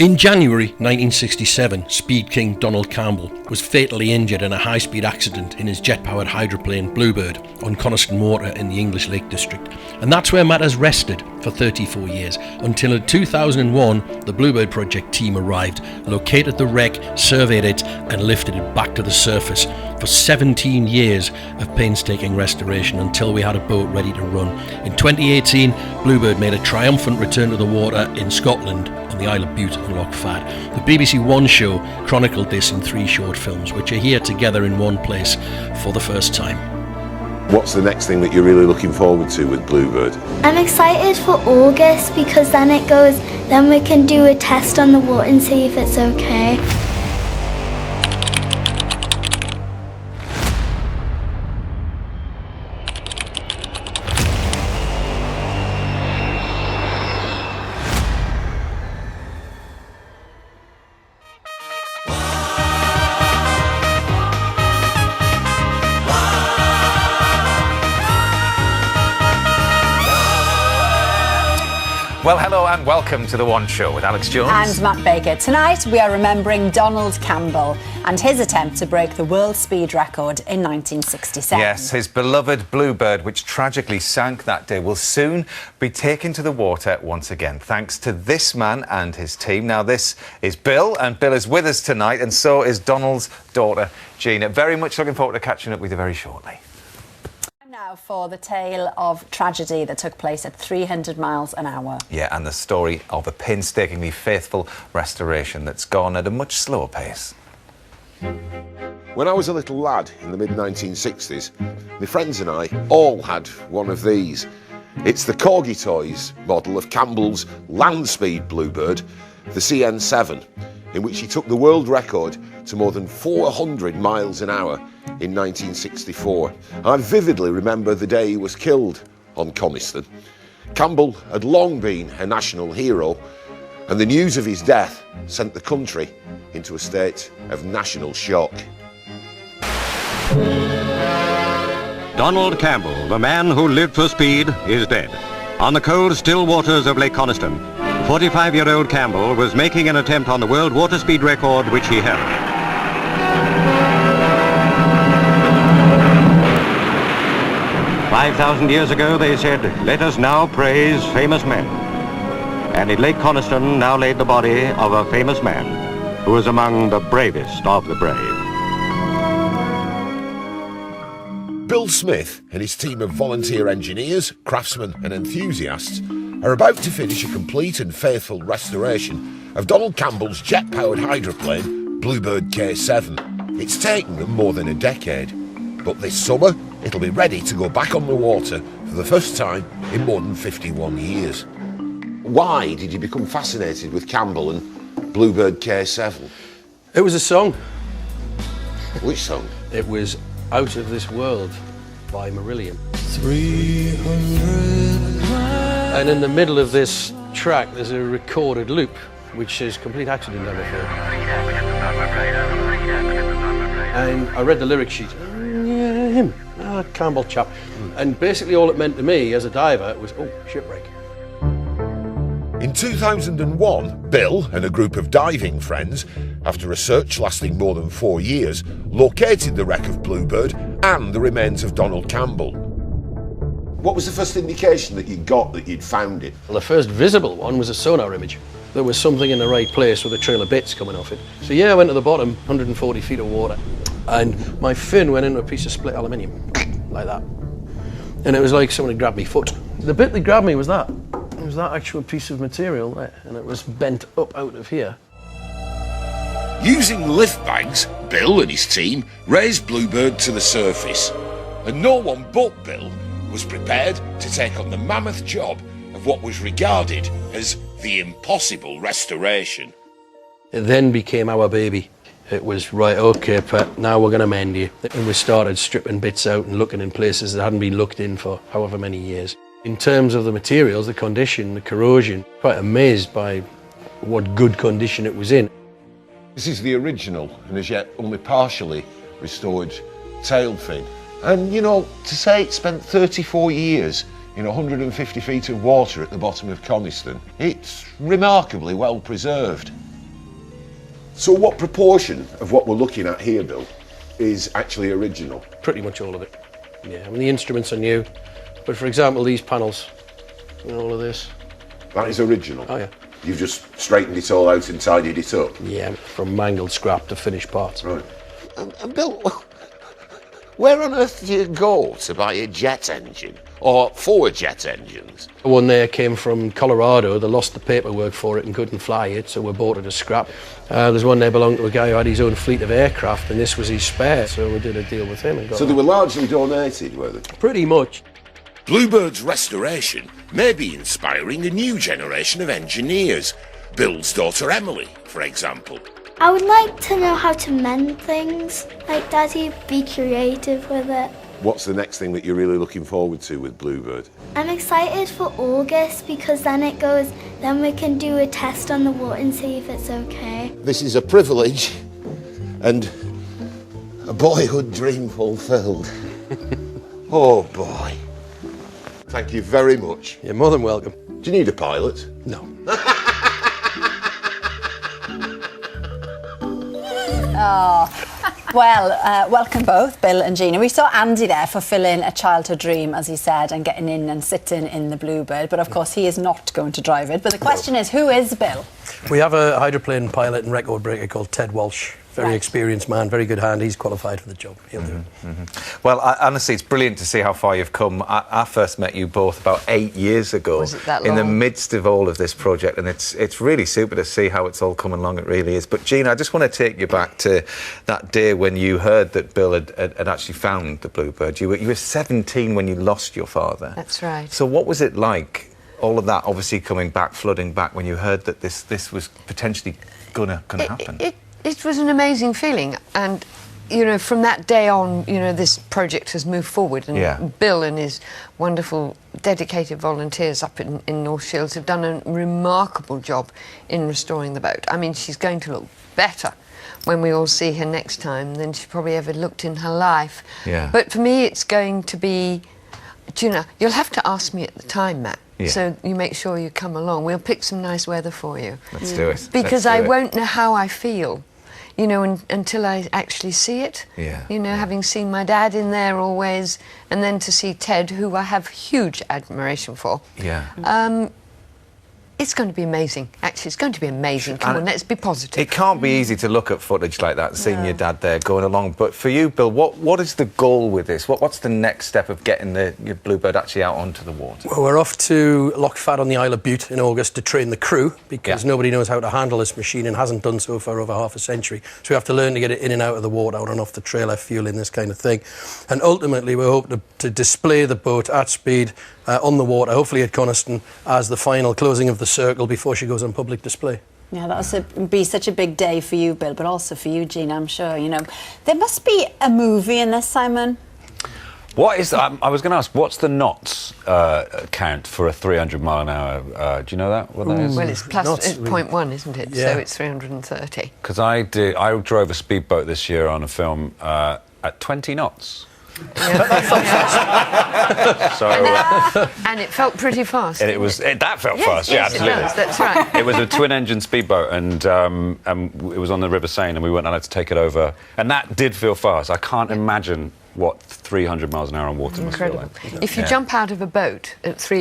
In January 1967, Speed King Donald Campbell was fatally injured in a high-speed accident in his jet-powered hydroplane Bluebird on Conniston Water in the English Lake District. And that's where matters rested for 34 years, until in 2001 the Bluebird project team arrived, located the wreck, surveyed it and lifted it back to the surface for 17 years of painstaking restoration until we had a boat ready to run. In 2018, Bluebird made a triumphant return to the water in Scotland on the Isle of Bute and Loch Fad. The BBC One show chronicled this in 3 short films, which are here together in one place for the first time. What's the next thing that you're really looking forward to with Bluebird? I'm excited for August because then we can do a test on the water and see if it's okay. Well, hello and welcome to The One Show with Alex Jones and Matt Baker. Tonight we are remembering Donald Campbell and his attempt to break the world speed record in 1967. Yes, his beloved Bluebird, which tragically sank that day, will soon be taken to the water once again, thanks to this man and his team. Now, this is Bill, and Bill is with us tonight, and so is Donald's daughter, Gina. Very much looking forward to catching up with you very shortly. Now for the tale of tragedy that took place at 300 miles an hour. Yeah, and the story of a painstakingly faithful restoration that's gone at a much slower pace. When I was a little lad in the mid-1960s, my friends and I all had one of these. It's the Corgi Toys model of Campbell's land speed Bluebird, the CN7, in which he took the world record to more than 400 miles an hour in 1964. I vividly remember the day he was killed on Conniston. Campbell had long been a national hero, and the news of his death sent the country into a state of national shock. Donald Campbell, the man who lived for speed, is dead. On the cold, still waters of Lake Conniston, 45-year-old Campbell was making an attempt on the world water speed record which he held. "5,000 years ago," they said, "let us now praise famous men." And in Lake Conniston now laid the body of a famous man who was among the bravest of the brave. Bill Smith and his team of volunteer engineers, craftsmen and enthusiasts are about to finish a complete and faithful restoration of Donald Campbell's jet-powered hydroplane, Bluebird K7. It's taken them more than a decade, but this summer it'll be ready to go back on the water for the first time in more than 51 years. Why did you become fascinated with Campbell and Bluebird K7? It was a song. Which song? It was Out of This World by Marillion. 300 miles. And in the middle of this track there's a recorded loop, which is complete accident, I'm afraid. And I read the lyric sheet. Yeah, him, Campbell chap. And basically all it meant to me as a diver was, oh, shipwreck. In 2001, Bill and a group of diving friends, after a search lasting more than 4 years, located the wreck of Bluebird and the remains of Donald Campbell. What was the first indication that you got that you'd found it? Well, the first visible one was a sonar image. There was something in the right place with a trail of bits coming off it. So yeah, I went to the bottom, 140 feet of water, and my fin went into a piece of split aluminium, like that. And it was like someone had grabbed my foot. The bit that grabbed me was that. It was that actual piece of material there, and it was bent up out of here. Using lift bags, Bill and his team raised Bluebird to the surface. And no one but Bill was prepared to take on the mammoth job of what was regarded as the impossible restoration. It then became our baby. It was, right, okay, Pat, now we're going to mend you. And we started stripping bits out and looking in places that hadn't been looked in for however many years. In terms of the materials, the condition, the corrosion, quite amazed by what good condition it was in. This is the original and as yet only partially restored tail fin. And, you know, to say it spent 34 years in 150 feet of water at the bottom of Conniston, it's remarkably well preserved. So what proportion of what we're looking at here, Bill, is actually original? Pretty much all of it. Yeah, I mean, the instruments are new, but for example, these panels and all of this. That is original? Oh, yeah. You've just straightened it all out and tidied it up? Yeah, from mangled scrap to finished parts. Right. And Bill, where on earth do you go to buy a jet engine? Or 4 jet engines? One there came from Colorado. They lost the paperwork for it and couldn't fly it, so we bought it as scrap. There's one there belonged to a guy who had his own fleet of aircraft, and this was his spare, so we did a deal with him. And got So they were largely donated, were they? pretty much. Bluebird's restoration may be inspiring a new generation of engineers. Bill's daughter Emily, for example. I would like to know how to mend things. Like, Daddy, be creative with it. What's the next thing that you're really looking forward to with Bluebird? I'm excited for August because then we can do a test on the water and see if it's okay. This is a privilege and a boyhood dream fulfilled. Oh boy. Thank you very much. You're more than welcome. Do you need a pilot? No. Well, welcome both, Bill and Gina. We saw Andy there fulfilling a childhood dream, as he said, and getting in and sitting in the Bluebird. But of course, he is not going to drive it. But the question is, who is Bill? We have a hydroplane pilot and record breaker called Ted Walsh. Very Right. experienced man, very good hand. He's qualified for the job. He'll do it. Well, honestly, it's brilliant to see how far you've come. I first met you both about 8 years ago. Was it that in the long? midst of all of this project, and it's really super to see how it's all coming along. It really is. But Gina, I just want to take you back to that day when you heard that Bill had actually found the Bluebird. You were 17 when you lost your father. That's right. So what was it like? All of that obviously coming back, flooding back, when you heard that this was potentially gonna happen. It was an amazing feeling, and you know, from that day on, you know, this project has moved forward, and Yeah. Bill and his wonderful dedicated volunteers up in North Shields have done a remarkable job in restoring the boat. I mean, she's going to look better when we all see her next time than she probably ever looked in her life. Yeah. But for me, it's going to be, Gina, you'll have to ask me at the time, Matt. Yeah. So you make sure you come along. We'll pick some nice weather for you. Let's do it. Because Let's I do it. won't know how I feel, you know, until I actually see it. Yeah, You know, having seen my dad in there always, and then to see Ted, who I have huge admiration for. Yeah. It's going to be amazing. Actually, it's going to be amazing. Come And on, let's be positive. It can't be easy to look at footage like that and seeing your dad there going along. But for you, Bill, what is the goal with this? What's the next step of getting your Bluebird actually out onto the water? Well, we're off to Loch Fad on the Isle of Bute in August to train the crew because nobody knows how to handle this machine and hasn't done so for over half a century. So we have to learn to get it in and out of the water, out and off the trailer, fueling this kind of thing. And ultimately, we hope to display the boat at speed on the water, hopefully at Conniston, as the final closing of the circle before she goes on public display. Yeah, that'll be such a big day for you, Bill, but also for you, Gina, I'm sure. You know, there must be a movie in this, Simon. What is? I was going to ask, what's the knots count for a 300-mile-an-hour? Do you know that? What that is? Well, it's plus Knots, it's 0.1, isn't it? Yeah. So it's 330. Because I drove a speedboat this year on a film at 20 knots. So And it felt pretty fast. and didn't that felt Yes, fast. yes, Yeah, it absolutely. does, that's right. It was a twin-engine speedboat, and it was on the River Seine, and we weren't allowed to take it over. And that did feel fast. I can't imagine what 300 miles an hour on water must feel Incredible. like. If you jump out of a boat at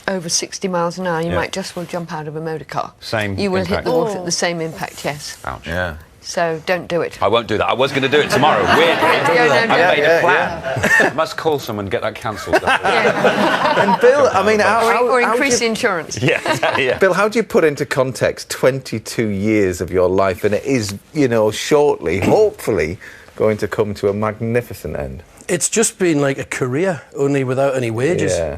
over 60 miles an hour, you Yeah. might just well jump out of a motor car. Same You will hit impact. the water at the same impact, yes. Ouch. Yeah. So don't do it. I won't do that. I was going to do it tomorrow. Weirdly, Yeah, no, I made don't. a plan. I must call someone and get that cancelled. And Bill, I mean, Or how increase do you- insurance. yeah. Bill, how do you put into context 22 years of your life, and it is, you know, shortly, hopefully, going to come to a magnificent end? It's just been like a career, only without any wages. Yeah.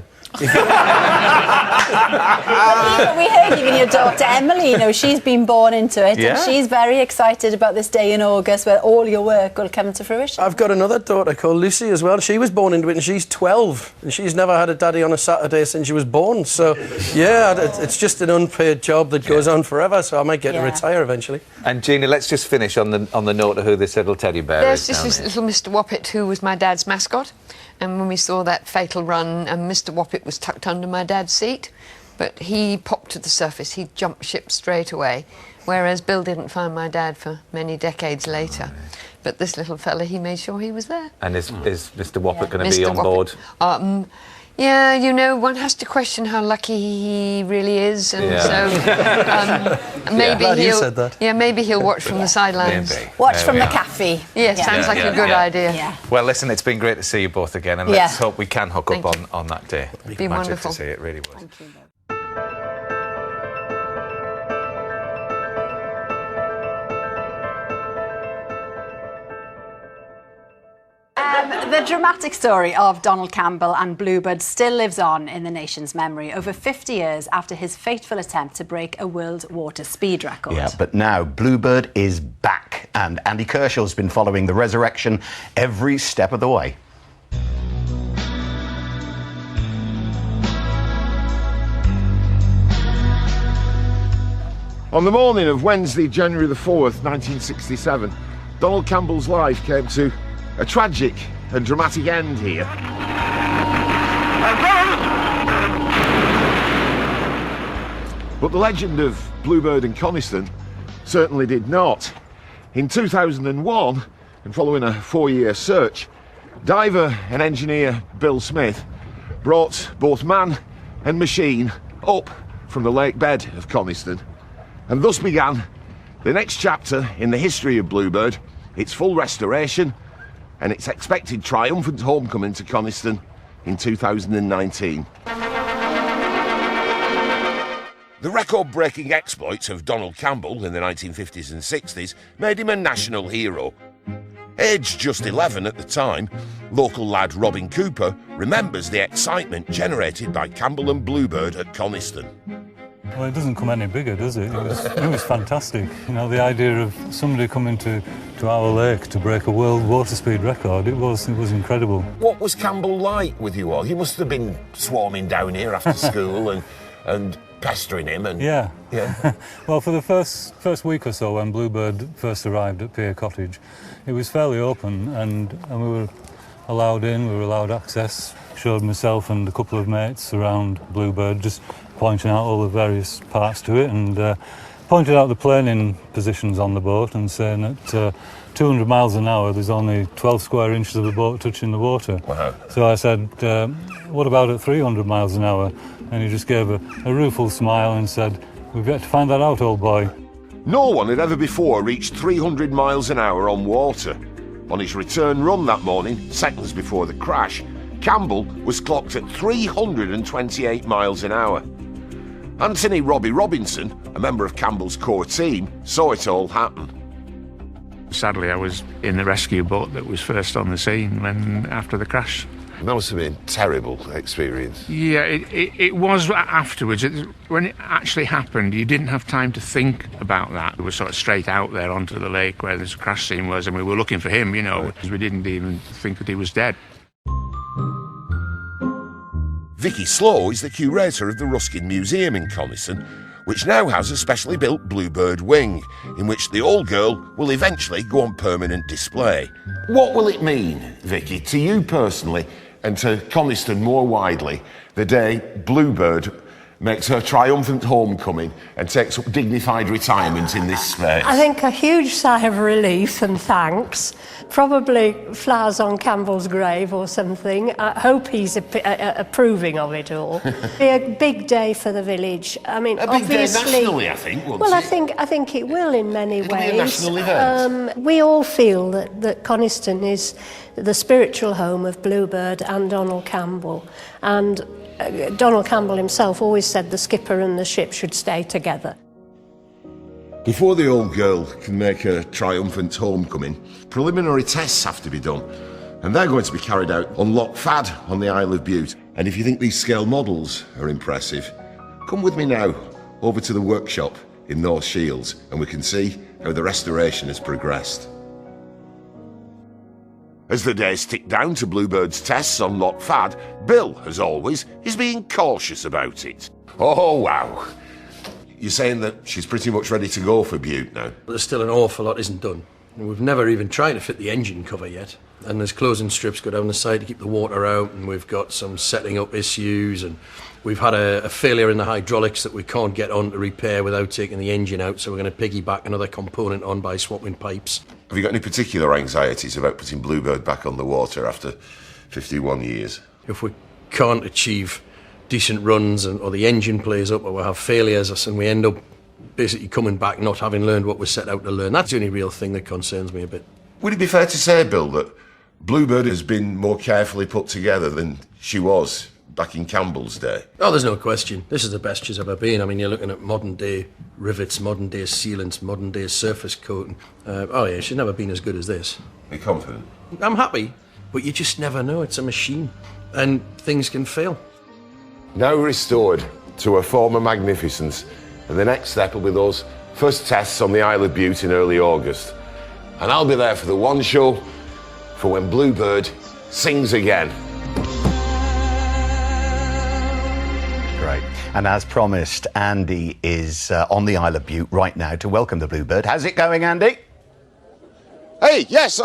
But we heard even your daughter Emily, you know, she's been born into it, Yeah. and she's very excited about this day in August where all your work will come to fruition. I've got another daughter called Lucy as well. She was born into it and she's 12 and she's never had a daddy on a Saturday since she was born. So, yeah, it's just an unpaid job that goes on forever, so I might get to retire eventually. And Gina, let's just finish on the note of who this little teddy bear There's is. just down this here. little Mr. Woppet who was my dad's mascot. And when we saw that fatal run, and Mr. Woppet was tucked under my dad's seat, but he popped to the surface. He jumped ship straight away. Whereas Bill didn't find my dad for many decades later. But this little fella, he made sure he was there. And is Mr. Woppert going to be on board? Yeah, you know, one has to question how lucky he really is, and so maybe he'll watch from the sidelines. Watch from the cafe. Yeah, sounds like a good idea. Yeah. Well, listen, it's been great to see you both again, and let's hope we can hook up on that day. It'd be wonderful to see it, really was. Thank you. The dramatic story of Donald Campbell and Bluebird still lives on in the nation's memory over 50 years after his fateful attempt to break a world water speed record. Yeah, but now Bluebird is back, and Andy Kershaw's been following the resurrection every step of the way. On the morning of Wednesday, January the 4th, 1967, Donald Campbell's life came to a tragic and dramatic end here. But the legend of Bluebird and Conniston certainly did not. In 2001, and following a 4-year search, diver and engineer Bill Smith brought both man and machine up from the lake bed of Conniston, and thus began the next chapter in the history of Bluebird, its full restoration and its expected triumphant homecoming to Conniston in 2019. The record-breaking exploits of Donald Campbell in the 1950s and 60s made him a national hero. Aged just 11 at the time, local lad Robin Cooper remembers the excitement generated by Campbell and Bluebird at Conniston. Well, it doesn't come any bigger, does it? It was fantastic. You know, the idea of somebody coming to our lake to break a world water speed record, it was incredible. What was Campbell like with you all? He must have been swarming down here after school and pestering him and... Yeah. Well, for the first week or so when Bluebird first arrived at Pier Cottage, it was fairly open and we were allowed in, we were allowed access. Showed myself and a couple of mates around Bluebird, just pointing out all the various parts to it, and pointed out the planing positions on the boat and saying that 200 miles an hour there's only 12 square inches of the boat touching the water. Wow. So I said, what about at 300 miles an hour? And he just gave a rueful smile and said, we've yet to find that out, old boy. No one had ever before reached 300 miles an hour on water. On his return run that morning, seconds before the crash, Campbell was clocked at 328 miles an hour. Anthony Robbie Robinson, a member of Campbell's core team, saw it all happen. Sadly, I was in the rescue boat that was first on the scene after the crash. That must have been a terrible experience. Yeah, it was afterwards. When it actually happened, you didn't have time to think about that. We were sort of straight out there onto the lake where this crash scene was, and we were looking for him, you know, because we didn't even think that he was dead. Vicky Slow is the curator of the Ruskin Museum in Conniston, which now has a specially built Bluebird wing, in which the old girl will eventually go on permanent display. What will it mean, Vicky, to you personally and to Conniston more widely, the day Bluebird makes her triumphant homecoming and takes up dignified retirement in this space? I think a huge sigh of relief and thanks. Probably flowers on Campbell's grave or something. I hope he's approving of it all. Be a big day for the village. I mean, a big obviously, day nationally, I think, won't well, it? I think it will in many It'll ways. be a national event. We all feel that Conniston is the spiritual home of Bluebird and Donald Campbell, and Donald Campbell himself always said the skipper and the ship should stay together. Before the old girl can make her triumphant homecoming, preliminary tests have to be done, and they're going to be carried out on Loch Fad on the Isle of Bute. And if you think these scale models are impressive, come with me now over to the workshop in North Shields and we can see how the restoration has progressed. As the days tick down to Bluebird's tests on Loch Fad, Bill, as always, is being cautious about it. Oh, wow. You're saying that she's pretty much ready to go for Bute now? There's still an awful lot isn't done. We've never even tried to fit the engine cover yet. And there's closing strips go down the side to keep the water out, and we've got some setting up issues, and we've had a failure in the hydraulics that we can't get on to repair without taking the engine out, so we're going to piggyback another component on by swapping pipes. Have you got any particular anxieties about putting Bluebird back on the water after 51 years? If we can't achieve decent runs or the engine plays up or we have failures and we end up basically coming back not having learned what we set out to learn, that's the only real thing that concerns me a bit. Would it be fair to say, Bill, that Bluebird has been more carefully put together than she was back in Campbell's day? Oh, there's no question. This is the best she's ever been. I mean, you're looking at modern-day rivets, modern-day sealants, modern-day surface coating. Oh, yeah, she's never been as good as this. Are you confident? I'm happy, but you just never know. It's a machine, and things can fail. Now restored to her former magnificence, and the next step will be those first tests on the Isle of Bute in early August. And I'll be there for the one show for when Bluebird sings again. Great. And as promised, Andy is on the Isle of Bute right now to welcome the Bluebird. How's it going, Andy? Hey, yes,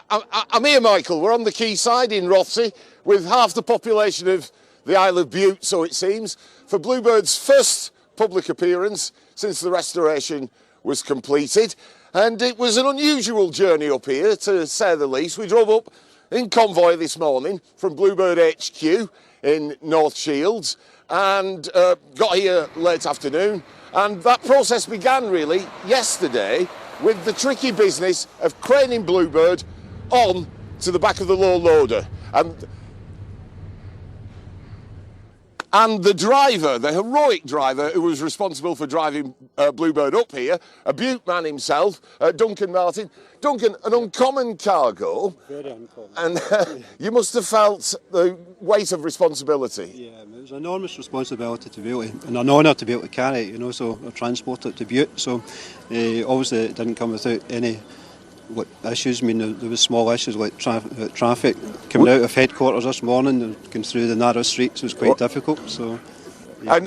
I'm here, Michael. We're on the quayside in Rothsay with half the population of the Isle of Bute, so it seems, for Bluebird's first public appearance since the restoration was completed. And it was an unusual journey up here, to say the least. We drove up in convoy this morning from Bluebird HQ in North Shields and got here late afternoon. And that process began really yesterday with the tricky business of craning Bluebird on to the back of the low loader. And the driver, the heroic driver who was responsible for driving Bluebird up here, a Bute man himself, Duncan Martin. Duncan, an uncommon cargo. Very uncommon. And you must have felt the weight of responsibility. Yeah, it was an enormous responsibility to be able to, and an honour to be able to carry it, you know, so I transport it to Bute. So obviously it didn't come without any issues. I mean, there was small issues like traffic coming out of headquarters this morning and going through the narrow streets was quite difficult. So, yeah.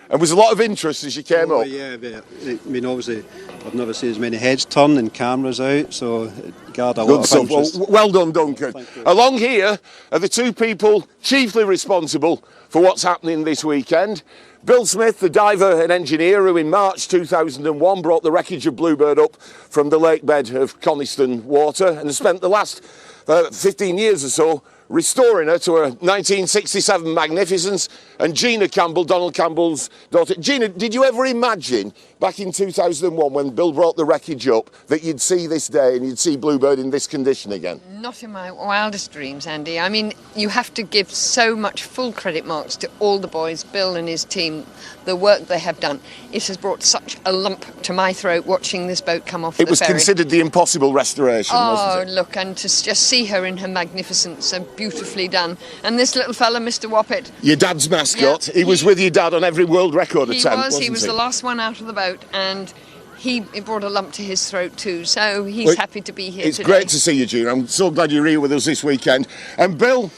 And was a lot of interest as you came up? Yeah, but, I mean, obviously I've never seen as many heads turn and cameras out, so it gathered a lot of interest. Well done, Duncan. Along here are the two people chiefly responsible for what's happening this weekend. Bill Smith, the diver and engineer who in March 2001 brought the wreckage of Bluebird up from the lake bed of Conniston water and has spent the last 15 years or so restoring her to her 1967 magnificence, and Gina Campbell, Donald Campbell's daughter. Gina, did you ever imagine back in 2001 when Bill brought the wreckage up that you'd see this day and you'd see Bluebird in this condition again? Not in my wildest dreams, Andy. I mean, you have to give so much full credit marks to all the boys, Bill and his team, the work they have done. It has brought such a lump to my throat watching this boat come off the ferry. It was considered the impossible restoration, wasn't it? Oh, look, and to just see her in her magnificence, so beautifully done. And this little fella, Mr. Woppett. Your dad's mascot. Yeah, he was with your dad on every world record attempt, He was the last one out of the boat, and it brought a lump to his throat too, so he's happy to be here It's today. great to see you, Gina. I'm so glad you're here with us this weekend. And Bill,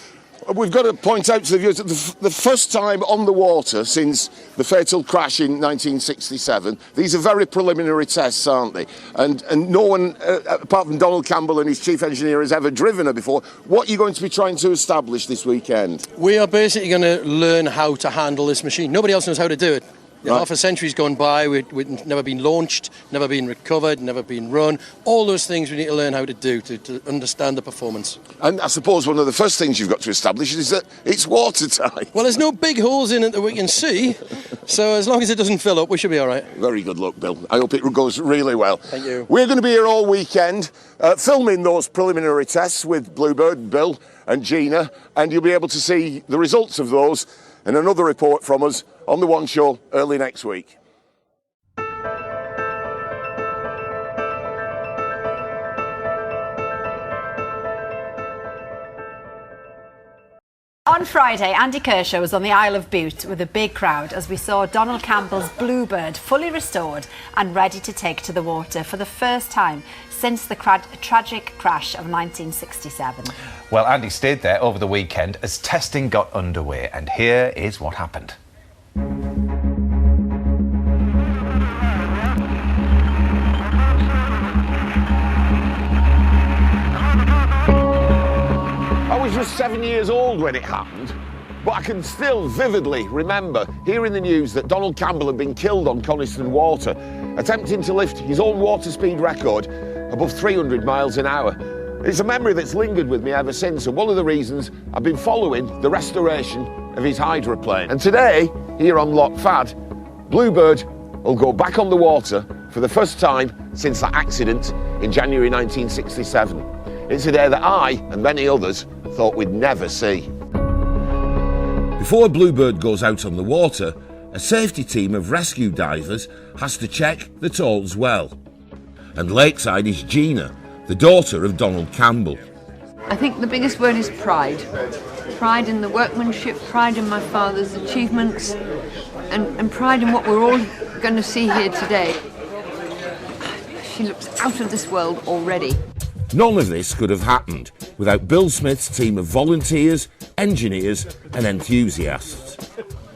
we've got to point out to the viewers that the first time on the water since the fatal crash in 1967. These are very preliminary tests, aren't they? And no one, apart from Donald Campbell and his chief engineer, has ever driven her before. What are you going to be trying to establish this weekend? We are basically going to learn how to handle this machine. Nobody else knows how to do it. Right. Half a century's gone by, we've never been launched, never been recovered, never been run. All those things we need to learn how to do to understand the performance. And I suppose one of the first things you've got to establish is that it's watertight. Well, there's no big holes in it that we can see, so as long as it doesn't fill up, we should be all right. Very good luck, Bill. I hope it goes really well. Thank you. We're going to be here all weekend, filming those preliminary tests with Bluebird, Bill and Gina, and you'll be able to see the results of those and another report from us on The One Show early next week. On Friday, Andy Kershaw was on the Isle of Bute with a big crowd as we saw Donald Campbell's Bluebird fully restored and ready to take to the water for the first time since the tragic crash of 1967. Well, Andy stayed there over the weekend as testing got underway, and here is what happened. just 7 years old when it happened, but I can still vividly remember hearing the news that Donald Campbell had been killed on Conniston Water, attempting to lift his own water speed record above 300 miles an hour. It's a memory that's lingered with me ever since, and one of the reasons I've been following the restoration of his hydroplane. And today, here on Loch Fad, Bluebird will go back on the water for the first time since that accident in January 1967. It's a day that I, and many others, thought we'd never see. Before Bluebird goes out on the water, a safety team of rescue divers has to check that all's well. And lakeside is Gina, the daughter of Donald Campbell. I think the biggest word is pride. Pride in the workmanship, pride in my father's achievements, and pride in what we're all going to see here today. She looks out of this world already. None of this could have happened without Bill Smith's team of volunteers, engineers and enthusiasts.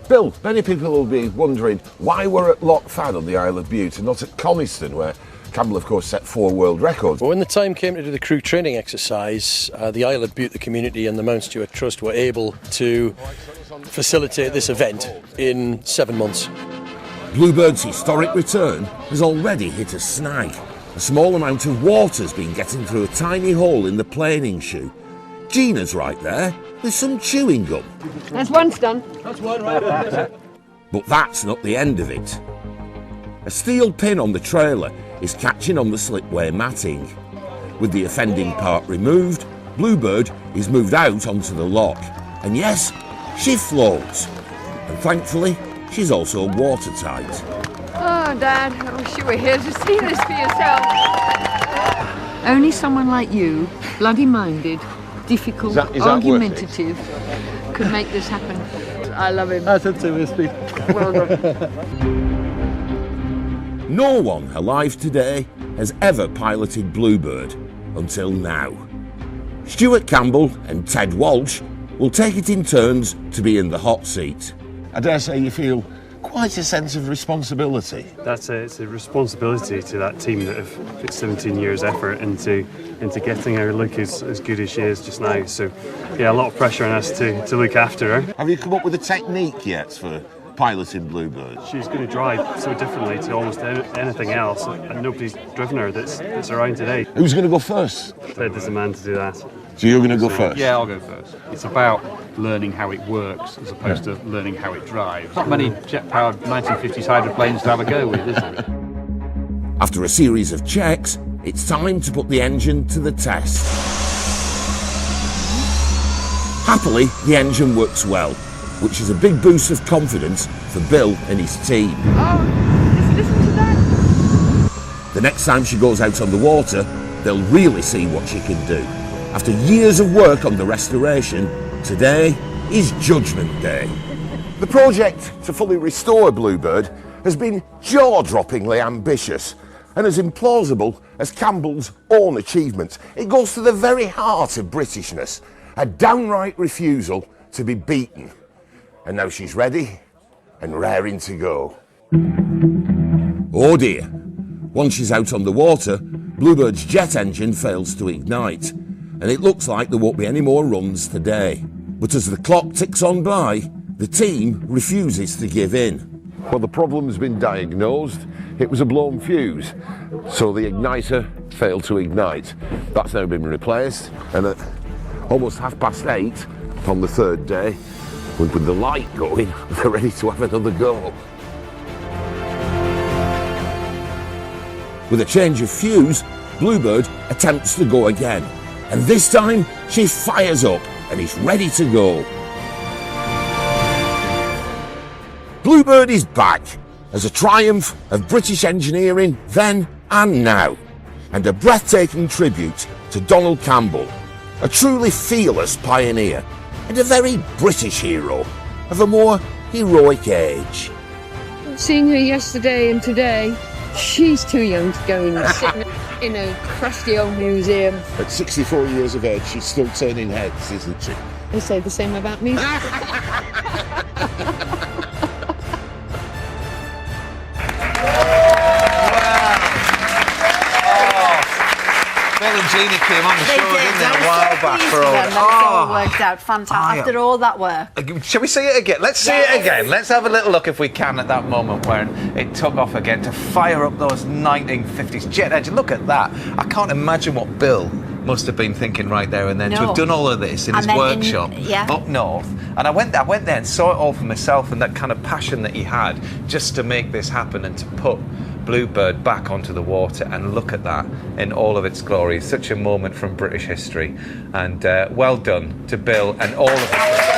Bill, many people will be wondering why we're at Loch Fad on the Isle of Bute and not at Conniston, where Campbell, of course, set 4 world records. Well, when the time came to do the crew training exercise, the Isle of Bute, the community and the Mount Stewart Trust were able to facilitate this event in 7 months. Bluebird's historic return has already hit a snag. A small amount of water's been getting through a tiny hole in the planing shoe. Gina's right there with some chewing gum. That's one's done. That's one right there. But that's not the end of it. A steel pin on the trailer is catching on the slipway matting. With the offending part removed, Bluebird is moved out onto the loch. And yes, she floats. And thankfully, she's also watertight. Oh, Dad, I wish you were here to see this for yourself. Only someone like you, bloody-minded, difficult, argumentative, could make this happen. I love him. That's it, Steve. Well done. No one alive today has ever piloted Bluebird until now. Stuart Campbell and Ted Walsh will take it in turns to be in the hot seat. I dare say you feel quite a sense of responsibility. It's a responsibility to that team that have put 17 years effort into getting her look as good as she is just now. So yeah, a lot of pressure on us to look after her. Have you come up with a technique yet for piloting Bluebird? She's going to drive so differently to almost anything else, and nobody's driven her that's around today. Who's going to go first? Ted is the man to do that. So you're going to go first? Yeah, I'll go first. It's about learning how it works as opposed to learning how it drives. Not many jet-powered 1950s hydroplanes to have a go with, is there? After a series of checks, it's time to put the engine to the test. Happily, the engine works well, which is a big boost of confidence for Bill and his team. Oh, listen to that. The next time she goes out on the water, they'll really see what she can do. After years of work on the restoration, today is Judgment Day. The project to fully restore Bluebird has been jaw-droppingly ambitious and as implausible as Campbell's own achievements. It goes to the very heart of Britishness, a downright refusal to be beaten. And now she's ready and raring to go. Oh dear. Once she's out on the water, Bluebird's jet engine fails to ignite, and it looks like there won't be any more runs today. But as the clock ticks on by, the team refuses to give in. Well, the problem's been diagnosed. It was a blown fuse, so the igniter failed to ignite. That's now been replaced, and at almost 8:30 on the third day, with the light going, they're ready to have another go. With a change of fuse, Bluebird attempts to go again, and this time she fires up and is ready to go. Bluebird is back as a triumph of British engineering then and now, and a breathtaking tribute to Donald Campbell, a truly fearless pioneer and a very British hero of a more heroic age. Seeing her yesterday and today, she's too young to go and sit in a crusty old museum. At 64 years of age, she's still turning heads, isn't she? They say the same about me. Bill and Genie came on the show, didn't they, a while back for all that. It's all worked out fantastic after all that work. Shall we see it again? Let's see it again. Let's have a little look if we can at that moment when it took off again to fire up those 1950s jet engine. Look at that. I can't imagine what Bill must have been thinking right there and then to have done all of this in his workshop up north. And I went there and saw it all for myself, and that kind of passion that he had just to make this happen and to put Bluebird back onto the water, and look at that in all of its glory. Such a moment from British history, and well done to Bill and all of us.